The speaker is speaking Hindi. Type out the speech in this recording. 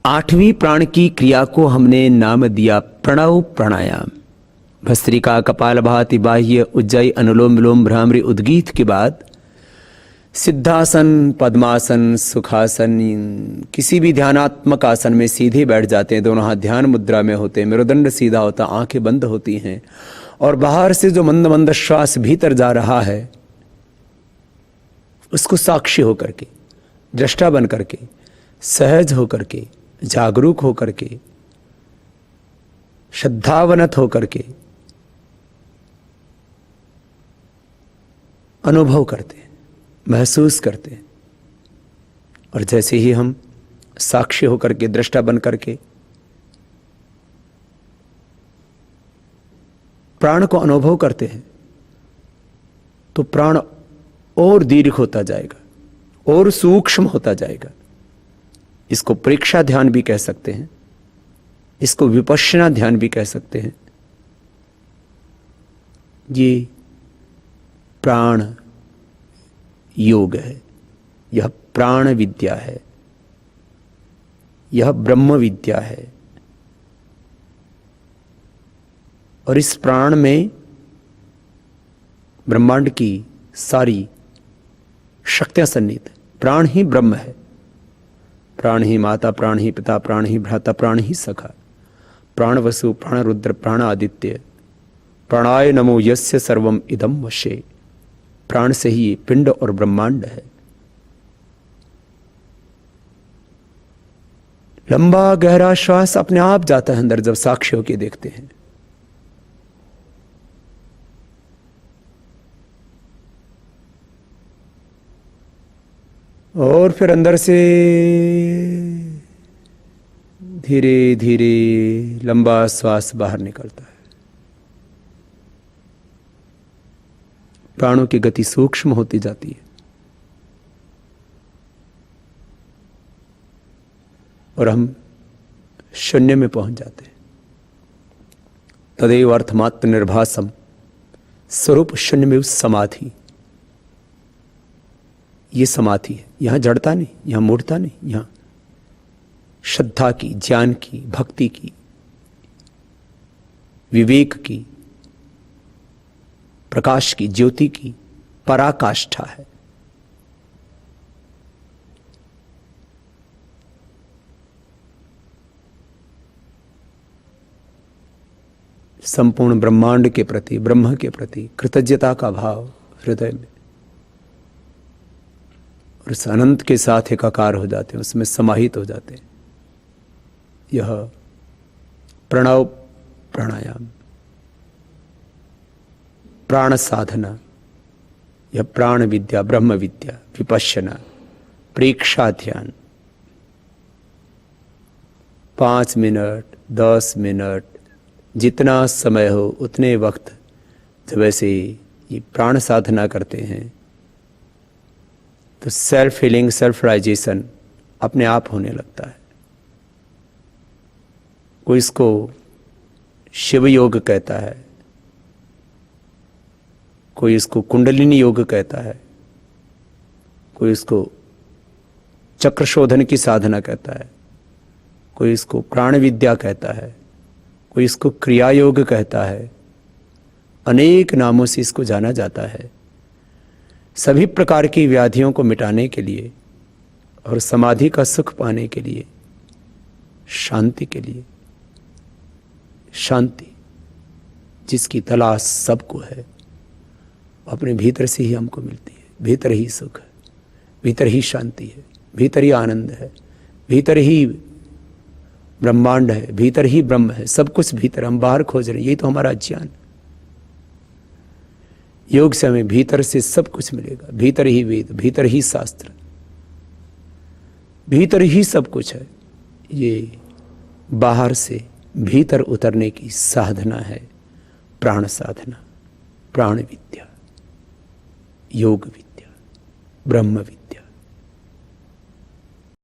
आठवीं प्राण की क्रिया को हमने नाम दिया प्रणव प्राणायाम। भस्त्रिका, कपालभाति, बाह्य, उज्जाई, अनुलोम विलोम, भ्रामरी, उद्गीत के बाद सिद्धासन, पद्मासन, सुखासन, किसी भी ध्यानात्मक आसन में सीधे बैठ जाते हैं। दोनों हाथ ध्यान मुद्रा में होते हैं, मेरुदंड सीधा होता, आंखें बंद होती हैं और बाहर से जो मंद मंद श्वास भीतर जा रहा है उसको साक्षी होकर के, दृष्टा बन करके, सहज होकर के, जागरूक होकर के, श्रद्धावनत होकर के अनुभव करते हैं, महसूस करते हैं। और जैसे ही हम साक्षी होकर के, दृष्टा बन करके प्राण को अनुभव करते हैं तो प्राण और दीर्घ होता जाएगा और सूक्ष्म होता जाएगा। इसको प्रेक्षा ध्यान भी कह सकते हैं, इसको विपश्यना ध्यान भी कह सकते हैं। ये प्राण योग है, यह प्राण विद्या है, यह ब्रह्म विद्या है। और इस प्राण में ब्रह्मांड की सारी शक्तियां सन्निहित है। प्राण ही ब्रह्म है, प्राण ही माता, प्राण ही पिता, प्राण ही भ्राता, प्राण ही सखा, प्राण वसु, प्राण रुद्र, प्राण आदित्य, प्राणाय नमो यस्य सर्वम इदम वशे। प्राण से ही पिंड और ब्रह्मांड है। लंबा गहरा श्वास अपने आप जाता है अंदर जब साक्षी होकर देखते हैं। और फिर अंदर से धीरे धीरे लंबा श्वास बाहर निकलता है। प्राणों की गति सूक्ष्म होती जाती है और हम शून्य में पहुंच जाते हैं। तदेव अर्थमात्र निर्भासम, स्वरूप शून्य में उस समाधि। ये समाधि है, यहां जड़ता नहीं, यहां मूढ़ता नहीं, यहां श्रद्धा की, ज्ञान की, भक्ति की, विवेक की, प्रकाश की, ज्योति की पराकाष्ठा है। संपूर्ण ब्रह्मांड के प्रति, ब्रह्म के प्रति कृतज्ञता का भाव हृदय में, और उस अनंत के साथ एकाकार हो जाते हैं, उसमें समाहित हो जाते हैं। यह प्रणव प्राणायाम, प्राण साधना, यह प्राण विद्या, ब्रह्म विद्या, विपश्यना, प्रेक्षा ध्यान। 5 मिनट, 10 मिनट, जितना समय हो उतने वक्त जब ऐसे ये प्राण साधना करते हैं तो सेल्फ हीलिंग, सेल्फ राइजेशन अपने आप होने लगता है। कोई इसको शिव योग कहता है, कोई इसको कुंडलिनी योग कहता है, कोई इसको चक्र शोधन की साधना कहता है, कोई इसको प्राण विद्या कहता है, कोई इसको क्रिया योग कहता है। अनेक नामों से इसको जाना जाता है। सभी प्रकार की व्याधियों को मिटाने के लिए और समाधि का सुख पाने के लिए, शांति के लिए, शांति जिसकी तलाश सबको है अपने भीतर से ही हमको मिलती है। भीतर ही सुख है, भीतर ही शांति है, भीतर ही आनंद है, भीतर ही ब्रह्मांड है, भीतर ही ब्रह्म है। सब कुछ भीतर, हम बाहर खोज रहे हैं, यही तो हमारा ज्ञान। योग से हमें भीतर से सब कुछ मिलेगा। भीतर ही वेद, भीतर ही शास्त्र, भीतर ही सब कुछ है। ये बाहर से भीतर उतरने की साधना है प्राण साधना, प्राण विद्या, योग विद्या, ब्रह्म विद्या।